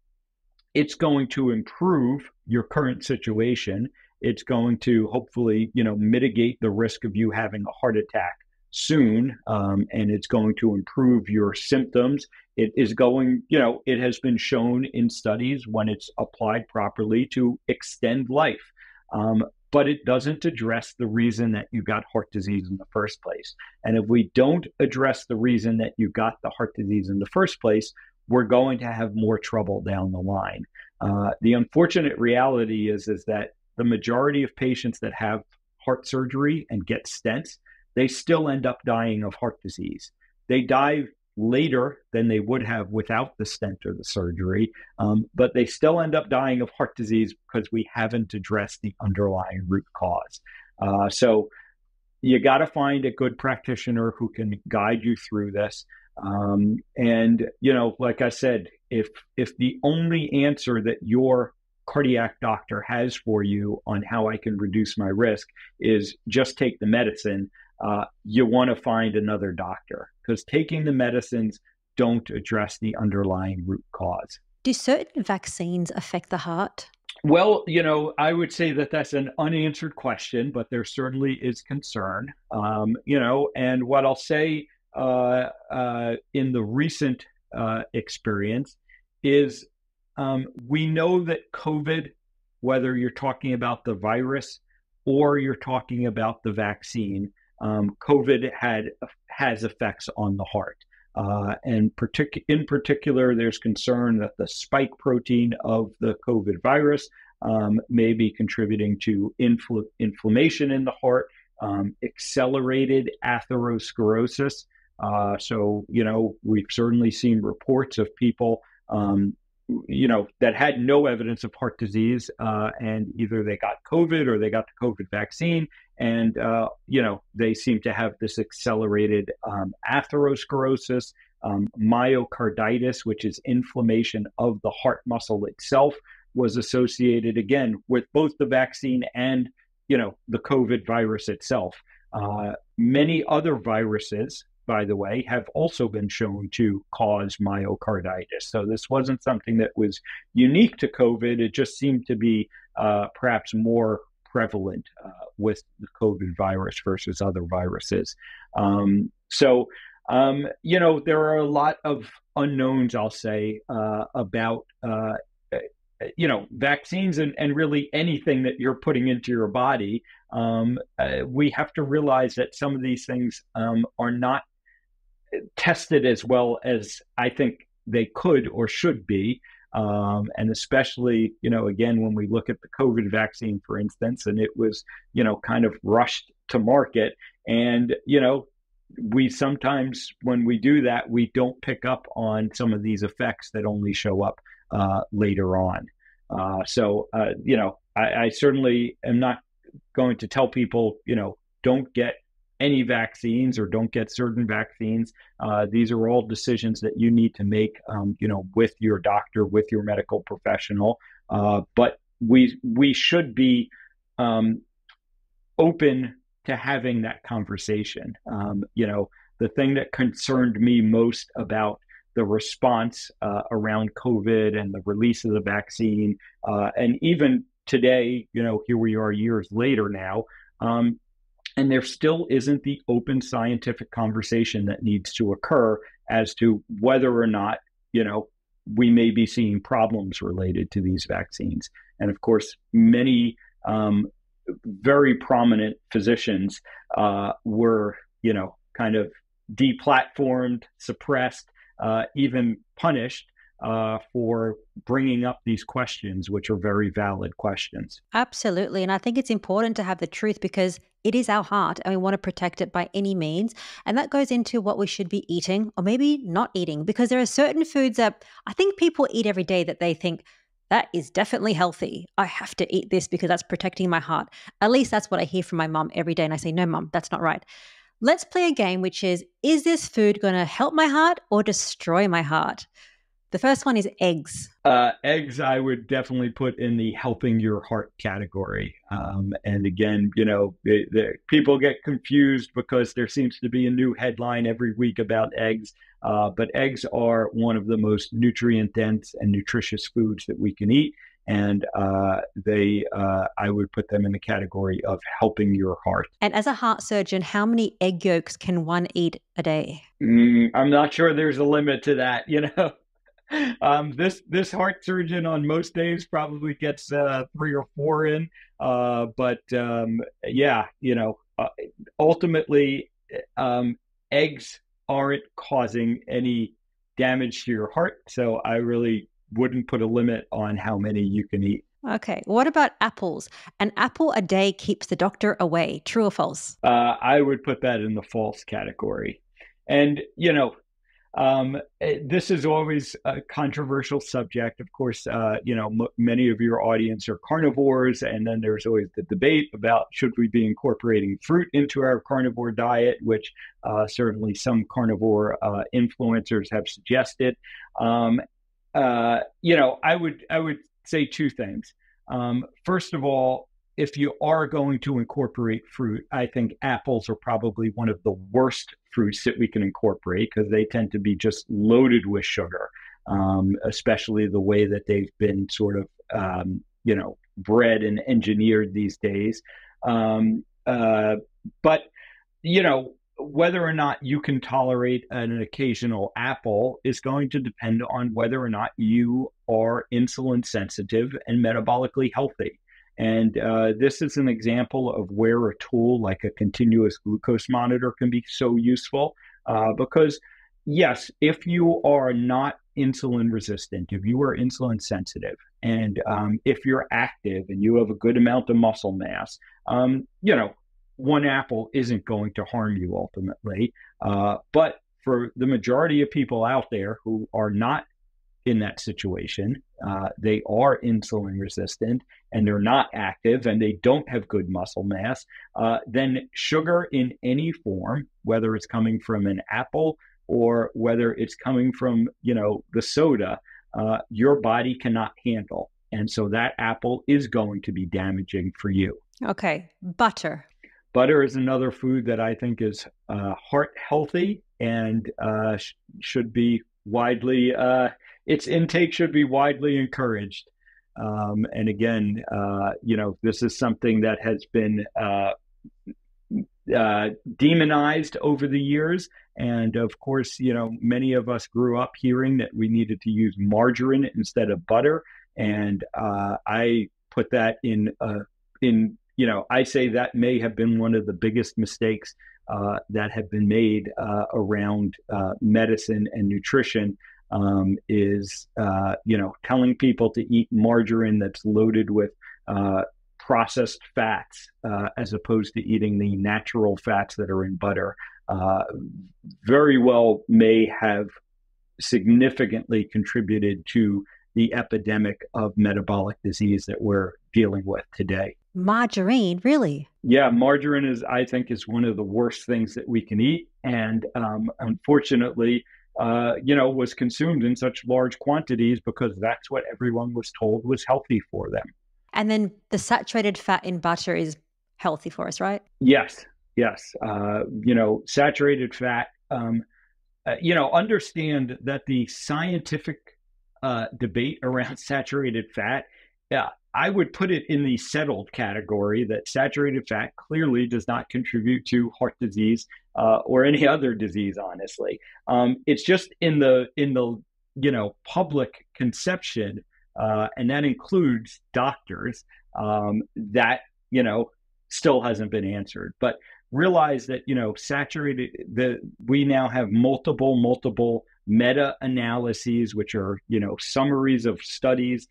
It's going to improve your current situation. It's going to hopefully, mitigate the risk of you having a heart attack soon, and it's going to improve your symptoms. It is going, it has been shown in studies when it's applied properly to extend life. but it doesn't address the reason that you got heart disease in the first place. And if we don't address the reason that you got the heart disease in the first place, we're going to have more trouble down the line. The unfortunate reality is that the majority of patients that have heart surgery and get stents, they still end up dying of heart disease. They die later than they would have without the stent or the surgery, but they still end up dying of heart disease because we haven't addressed the underlying root cause. So you got to find a good practitioner who can guide you through this. And, like I said, if the only answer that your cardiac doctor has for you on how I can reduce my risk is just take the medicine, you want to find another doctor, because taking the medicines don't address the underlying root cause. Do certain vaccines affect the heart? Well, I would say that that's an unanswered question, but there certainly is concern. And what I'll say in the recent experience is we know that COVID, whether you're talking about the virus or you're talking about the vaccine, COVID has effects on the heart. And in particular, there's concern that the spike protein of the COVID virus may be contributing to inflammation in the heart, accelerated atherosclerosis. So, we've certainly seen reports of people, that had no evidence of heart disease, and either they got COVID or they got the COVID vaccine, and, they seem to have this accelerated atherosclerosis, myocarditis, which is inflammation of the heart muscle itself, was associated, again, with both the vaccine and, the COVID virus itself. Many other viruses, by the way, have also been shown to cause myocarditis. So this wasn't something that was unique to COVID. It just seemed to be perhaps more prevalent with the COVID virus versus other viruses. So there are a lot of unknowns, I'll say, about vaccines and really anything that you're putting into your body. We have to realize that some of these things are not tested as well as I think they could or should be. And especially, again, when we look at the COVID vaccine, for instance, and it was, kind of rushed to market. And, we sometimes, when we do that, we don't pick up on some of these effects that only show up later on. So, I certainly am not going to tell people, don't get any vaccines or don't get certain vaccines. These are all decisions that you need to make, with your doctor, with your medical professional. But we should be open to having that conversation. The thing that concerned me most about the response around COVID and the release of the vaccine, and even today, here we are years later now, and there still isn't the open scientific conversation that needs to occur as to whether or not, we may be seeing problems related to these vaccines. And of course, many very prominent physicians were, kind of deplatformed, suppressed, even punished for bringing up these questions, which are very valid questions. Absolutely. And I think it's important to have the truth because it is our heart and we want to protect it by any means. And that goes into what we should be eating or maybe not eating, because there are certain foods that I think people eat every day that they think, that is definitely healthy. I have to eat this because that's protecting my heart. At least that's what I hear from my mom every day. And I say, no, mom, that's not right. Let's play a game, which is this food going to help my heart or destroy my heart? The first one is eggs. Eggs, I would definitely put in the helping your heart category. And again, people get confused because there seems to be a new headline every week about eggs. But eggs are one of the most nutrient-dense and nutritious foods that we can eat. And I would put them in the category of helping your heart. And as a heart surgeon, how many egg yolks can one eat a day? I'm not sure there's a limit to that, This heart surgeon on most days probably gets 3 or 4 in, but yeah, ultimately, eggs aren't causing any damage to your heart, so I really wouldn't put a limit on how many you can eat. Okay. What about apples? An apple a day keeps the doctor away. True or false? I would put that in the false category. And, this is always a controversial subject. Of course, many of your audience are carnivores, and then there's always the debate about should we be incorporating fruit into our carnivore diet, which certainly some carnivore influencers have suggested. I would say 2 things. First of all, if you are going to incorporate fruit, I think apples are probably one of the worst fruits that we can incorporate because they tend to be just loaded with sugar, especially the way that they've been sort of, bred and engineered these days. But, whether or not you can tolerate an occasional apple is going to depend on whether or not you are insulin sensitive and metabolically healthy. And this is an example of where a tool like a continuous glucose monitor can be so useful because, yes, if you are not insulin resistant, if you are insulin sensitive, and if you're active and you have a good amount of muscle mass, 1 apple isn't going to harm you ultimately. But for the majority of people out there who are not in that situation, they are insulin resistant and they're not active and they don't have good muscle mass, then sugar in any form, whether it's coming from an apple or whether it's coming from, the soda, your body cannot handle. And so that apple is going to be damaging for you. Okay. Butter. Butter is another food that I think is heart healthy and should be widely, its intake should be widely encouraged. And again, this is something that has been demonized over the years. And of course, many of us grew up hearing that we needed to use margarine instead of butter. And I put that in, I say that may have been one of the biggest mistakes that have been made around medicine and nutrition is, telling people to eat margarine that's loaded with processed fats as opposed to eating the natural fats that are in butter. Very well may have significantly contributed to the epidemic of metabolic disease that we're dealing with today. Margarine, really? Yeah, margarine I think, is one of the worst things that we can eat. And unfortunately, was consumed in such large quantities because that's what everyone was told was healthy for them. And then the saturated fat in butter is healthy for us, right? Yes. Saturated fat, understand that the scientific debate around saturated fat, I would put it in the settled category that saturated fat clearly does not contribute to heart disease or any other disease, honestly. It's just in the public conception, and that includes doctors, that, still hasn't been answered. But realize that, we now have multiple meta-analyses, which are, summaries of studies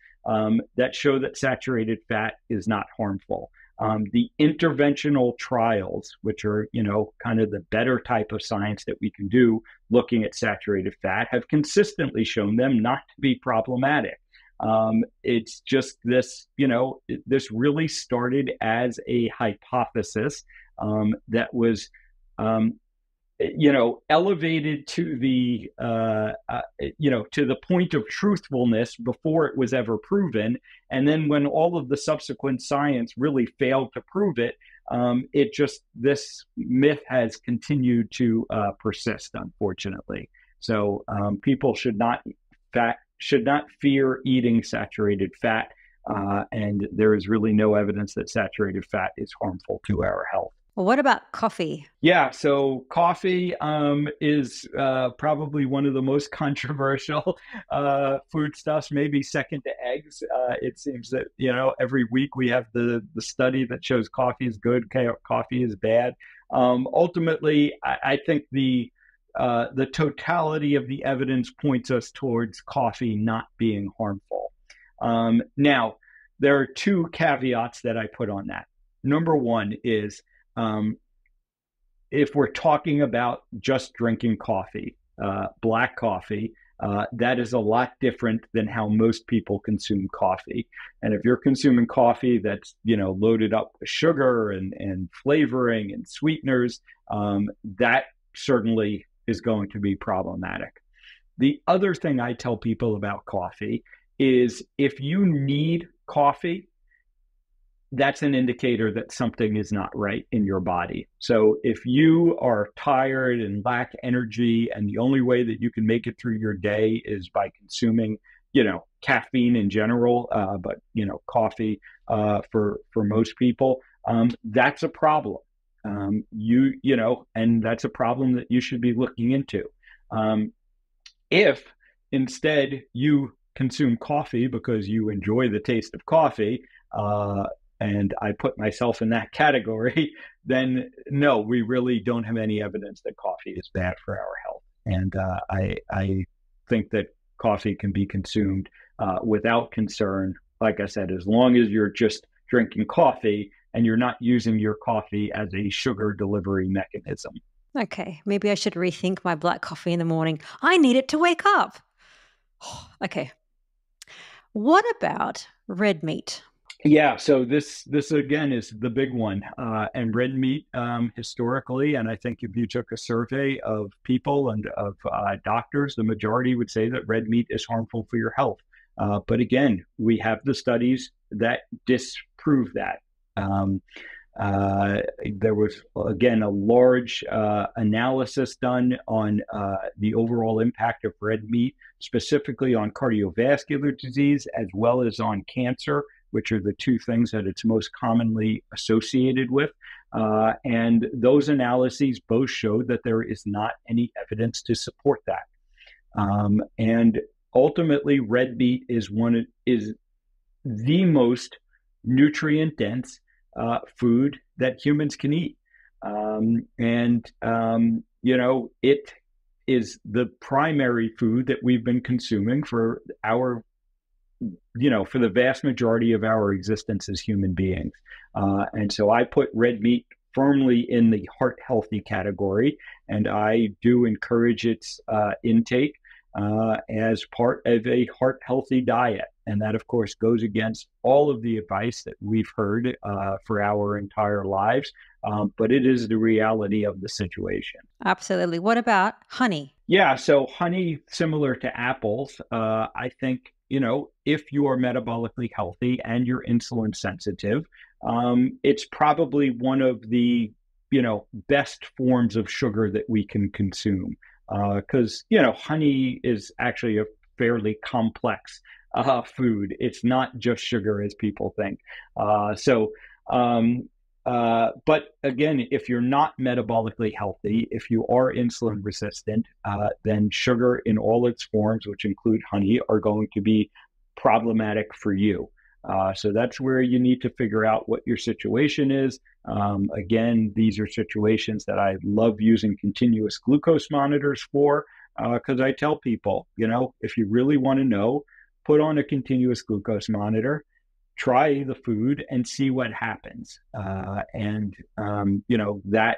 that show that saturated fat is not harmful. The interventional trials, which are, kind of the better type of science that we can do looking at saturated fat, have consistently shown them not to be problematic. It's just this, this really started as a hypothesis that was, elevated to the, to the point of truthfulness before it was ever proven. And then when all of the subsequent science really failed to prove it, this myth has continued to persist, unfortunately. So people should not fear eating saturated fat. And there is really no evidence that saturated fat is harmful to our health. Well, what about coffee? Yeah, so coffee is probably one of the most controversial foodstuffs, maybe second to eggs. It seems that, every week we have the study that shows coffee is good, coffee is bad. Ultimately, I think the totality of the evidence points us towards coffee not being harmful. Now, there are two caveats that I put on that. Number one is if we're talking about just drinking coffee, black coffee, that is a lot different than how most people consume coffee. And if you're consuming coffee that's, loaded up with sugar and flavoring and sweeteners, that certainly is going to be problematic. The other thing I tell people about coffee is if you need coffee, that's an indicator that something is not right in your body. So if you are tired and lack energy, and the only way that you can make it through your day is by consuming, caffeine in general, but coffee for most people, that's a problem. And that's a problem that you should be looking into. If instead you consume coffee because you enjoy the taste of coffee, and I put myself in that category, then no, we really don't have any evidence that coffee is bad for our health. And I think that coffee can be consumed without concern. Like I said, as long as you're just drinking coffee and you're not using your coffee as a sugar delivery mechanism. Okay, maybe I should rethink my black coffee in the morning. I need it to wake up. Okay. What about red meat? Yeah, so this again is the big one, and red meat historically, and I think if you took a survey of people and of doctors, the majority would say that red meat is harmful for your health. But again, we have the studies that disprove that. There was, again, a large analysis done on the overall impact of red meat, specifically on cardiovascular disease as well as on cancer, which are the two things that it's most commonly associated with. And those analyses both showed that there is not any evidence to support that. And ultimately, red meat is the most nutrient dense food that humans can eat. It is the primary food that we've been consuming for for the vast majority of our existence as human beings. And so I put red meat firmly in the heart healthy category, and I do encourage its intake as part of a heart healthy diet. And that, of course, goes against all of the advice that we've heard for our entire lives. But it is the reality of the situation. Absolutely. What about honey? Yeah, so honey, similar to apples, I think, if you are metabolically healthy and you're insulin sensitive, it's probably one of the, best forms of sugar that we can consume. Because, honey is actually a fairly complex food. It's not just sugar as people think. But again, if you're not metabolically healthy, if you are insulin resistant, then sugar in all its forms, which include honey, are going to be problematic for you. So that's where you need to figure out what your situation is. Again, these are situations that I love using continuous glucose monitors for, because I tell people, if you really want to know, put on a continuous glucose monitor, try the food and see what happens. That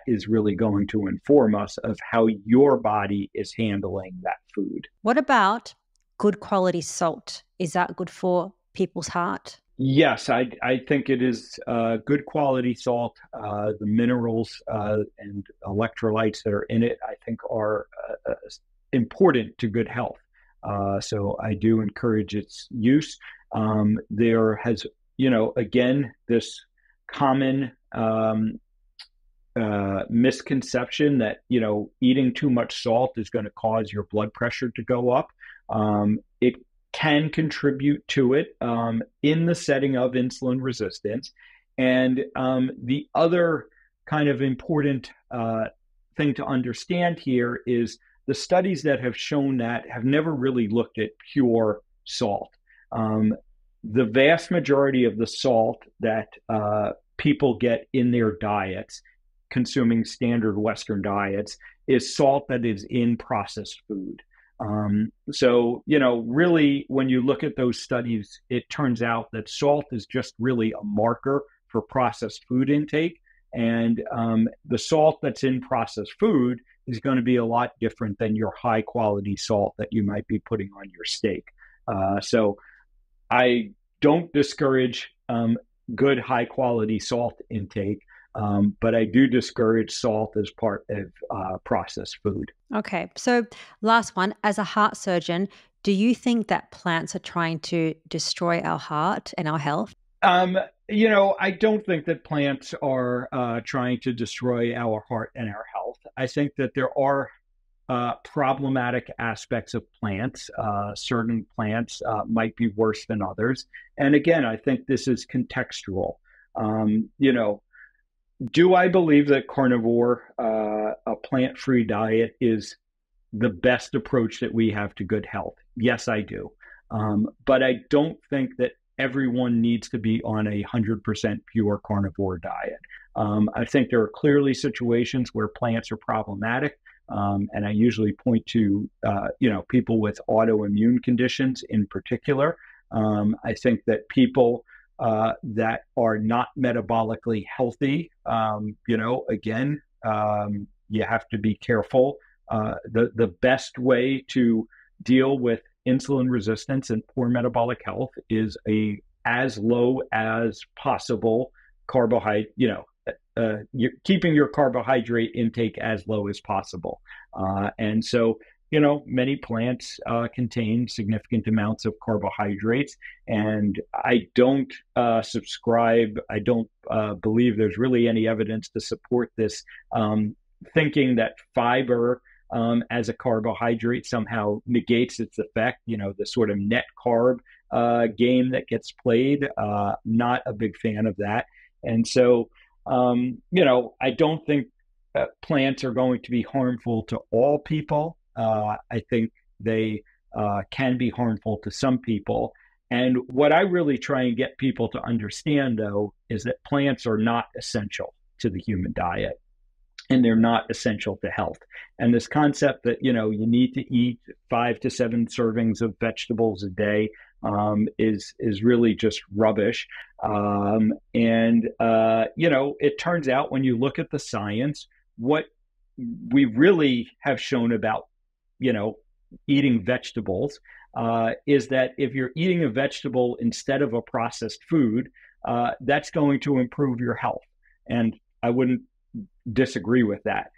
is really going to inform us of how your body is handling that food. What about good quality salt? Is that good for people's heart? Yes, I think it is good quality salt. The minerals and electrolytes that are in it, I think, are important to good health. So I do encourage its use. There has, again, this common misconception that, eating too much salt is going to cause your blood pressure to go up. It can contribute to it in the setting of insulin resistance. And the other kind of important thing to understand here is the studies that have shown that have never really looked at pure salt. The vast majority of the salt that people get in their diets, consuming standard Western diets, is salt that is in processed food. So, really, when you look at those studies, it turns out that salt is just really a marker for processed food intake. And the salt that's in processed food is going to be a lot different than your high quality salt that you might be putting on your steak. So I don't discourage good high quality salt intake, but I do discourage salt as part of processed food. Okay, so last one, as a heart surgeon, do you think that plants are trying to destroy our heart and our health? I don't think that plants are trying to destroy our heart and our health. I think that there are problematic aspects of plants. Certain plants might be worse than others. And again, I think this is contextual. Do I believe that carnivore, a plant-free diet is the best approach that we have to good health? Yes, I do. But I don't think that everyone needs to be on a 100% pure carnivore diet. I think there are clearly situations where plants are problematic. And I usually point to, people with autoimmune conditions in particular. I think that people that are not metabolically healthy, again, you have to be careful. The best way to deal with insulin resistance and poor metabolic health is as low as possible carbohydrate, you're keeping your carbohydrate intake as low as possible. And so, many plants contain significant amounts of carbohydrates, and I don't I don't believe there's really any evidence to support this thinking that fiber as a carbohydrate somehow negates its effect, the sort of net carb game that gets played. Not a big fan of that. And so, I don't think plants are going to be harmful to all people. I think they can be harmful to some people. And what I really try and get people to understand, though, is that plants are not essential to the human diet, and they're not essential to health. And this concept that, you need to eat 5 to 7 servings of vegetables a day is really just rubbish. It turns out when you look at the science, what we really have shown about, eating vegetables is that if you're eating a vegetable instead of a processed food, that's going to improve your health. And I wouldn't disagree with that.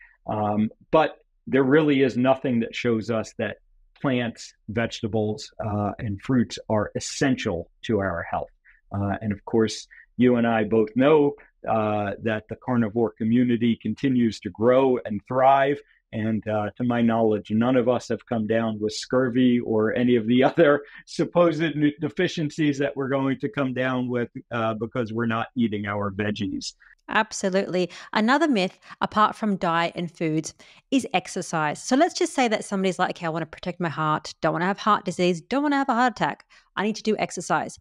But there really is nothing that shows us that plants, vegetables, and fruits are essential to our health. And of course, you and I both know that the carnivore community continues to grow and thrive. And to my knowledge, none of us have come down with scurvy or any of the other supposed deficiencies that we're going to come down with because we're not eating our veggies. Absolutely. Another myth, apart from diet and foods, is exercise. So let's just say that somebody's like, okay, I want to protect my heart, don't want to have heart disease, don't want to have a heart attack. I need to do exercise.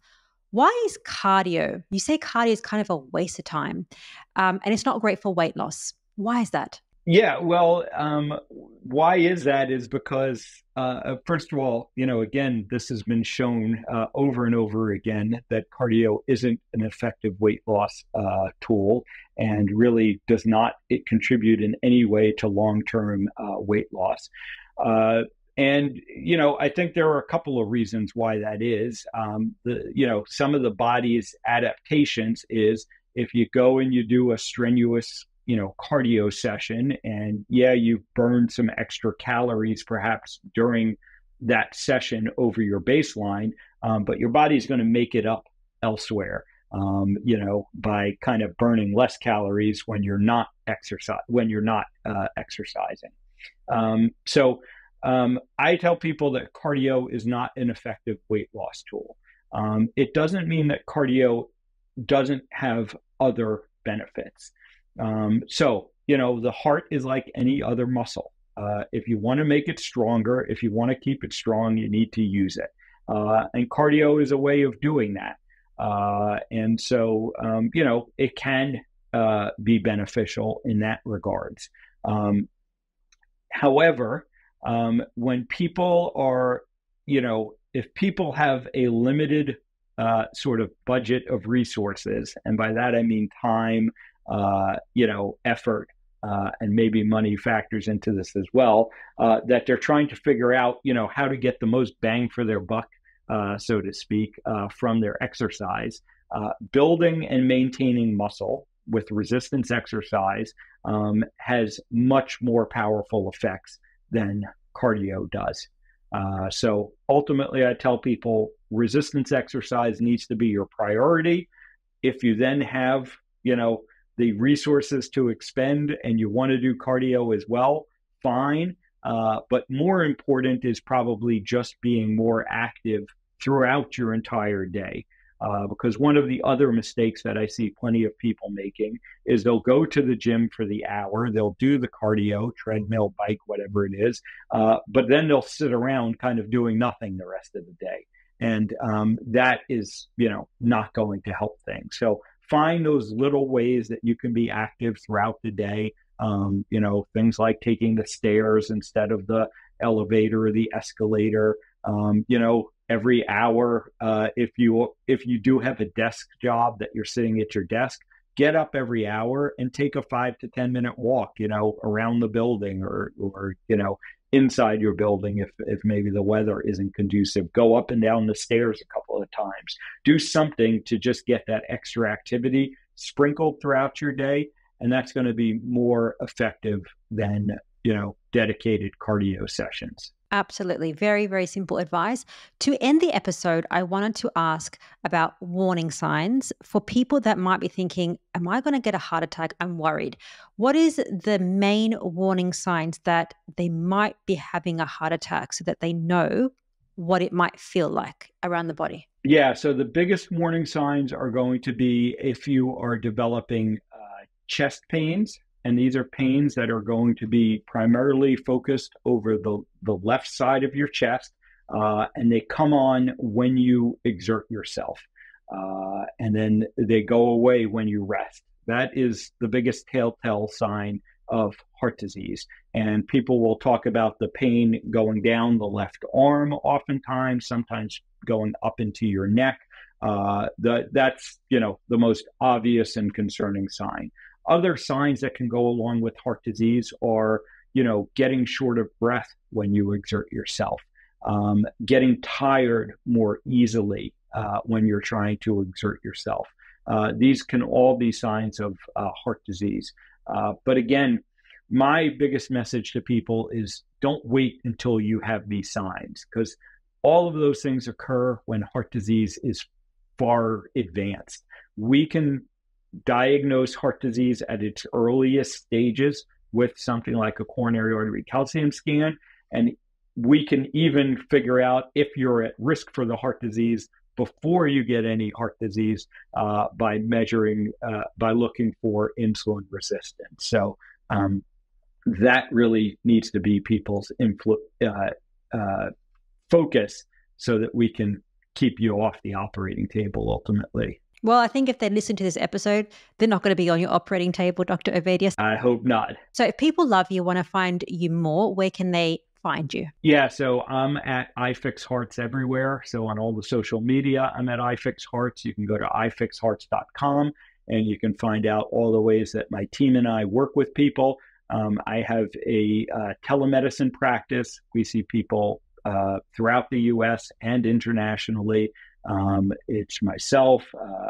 Why is cardio? You say cardio is kind of a waste of time, and it's not great for weight loss. Why is that? Yeah, well, why is that is because, first of all, again, this has been shown over and over again that cardio isn't an effective weight loss tool and really does not contribute in any way to long-term weight loss. I think there are a couple of reasons why that is. Some of the body's adaptations is if you go and you do a strenuous cardio session and you burn some extra calories perhaps during that session over your baseline, but your body's going to make it up elsewhere, by kind of burning less calories when you're not exercising. I tell people that cardio is not an effective weight loss tool. It doesn't mean that cardio doesn't have other benefits. The heart is like any other muscle. If you want to make it stronger, if you want to keep it strong, you need to use it. And cardio is a way of doing that. It can be beneficial in that regards. However, when people are, if people have a limited sort of budget of resources, and by that I mean time, effort, and maybe money factors into this as well, that they're trying to figure out, how to get the most bang for their buck, so to speak, from their exercise. Building and maintaining muscle with resistance exercise has much more powerful effects than cardio does. So ultimately, I tell people resistance exercise needs to be your priority. If you then have, the resources to expend and you want to do cardio as well, fine. But more important is probably just being more active throughout your entire day. Because one of the other mistakes that I see plenty of people making is they'll go to the gym for the hour, they'll do the cardio, treadmill, bike, whatever it is, but then they'll sit around kind of doing nothing the rest of the day. And that is, not going to help things. So find those little ways that you can be active throughout the day. Things like taking the stairs instead of the elevator or the escalator. Every hour, if you do have a desk job that you're sitting at your desk, get up every hour and take a 5 to 10 minute walk, around the building or inside your building if maybe the weather isn't conducive. Go up and down the stairs a couple of times. Do something to just get that extra activity sprinkled throughout your day, and that's going to be more effective than dedicated cardio sessions. Absolutely. Very, very simple advice. To end the episode, I wanted to ask about warning signs for people that might be thinking, am I going to get a heart attack? I'm worried. What is the main warning signs that they might be having a heart attack so that they know what it might feel like around the body? Yeah. So the biggest warning signs are going to be if you are developing chest pains. And these are pains that are going to be primarily focused over the left side of your chest, and they come on when you exert yourself, and then they go away when you rest. That is the biggest telltale sign of heart disease. And people will talk about the pain going down the left arm oftentimes, sometimes going up into your neck. That's the most obvious and concerning sign. Other signs that can go along with heart disease are, getting short of breath when you exert yourself, getting tired more easily when you're trying to exert yourself. These can all be signs of heart disease. But again, my biggest message to people is don't wait until you have these signs, because all of those things occur when heart disease is far advanced. We can diagnose heart disease at its earliest stages with something like a coronary artery calcium scan. And we can even figure out if you're at risk for the heart disease before you get any heart disease by measuring, by looking for insulin resistance. So that really needs to be people's focus so that we can keep you off the operating table ultimately. Well, I think if they listen to this episode, they're not going to be on your operating table, Dr. Ovadia. I hope not. So if people love you, want to find you more, where can they find you? Yeah, so I'm at iFixHearts everywhere. So on all the social media, I'm at iFixHearts. You can go to ifixhearts.com and you can find out all the ways that my team and I work with people. I have a telemedicine practice. We see people throughout the U.S. and internationally. It's myself.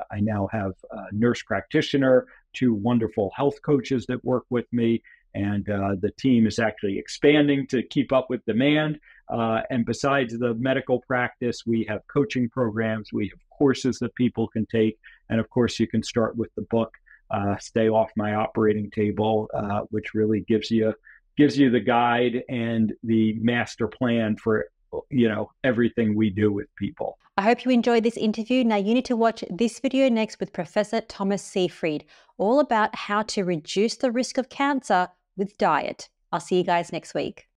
I now have a nurse practitioner, 2 wonderful health coaches that work with me, and the team is actually expanding to keep up with demand. And besides the medical practice, we have coaching programs, we have courses that people can take, and of course, you can start with the book, Stay Off My Operating Table, which really gives you the guide and the master plan for everything we do with people. I hope you enjoyed this interview. Now you need to watch this video next with Professor Thomas Seyfried, all about how to reduce the risk of cancer with diet. I'll see you guys next week.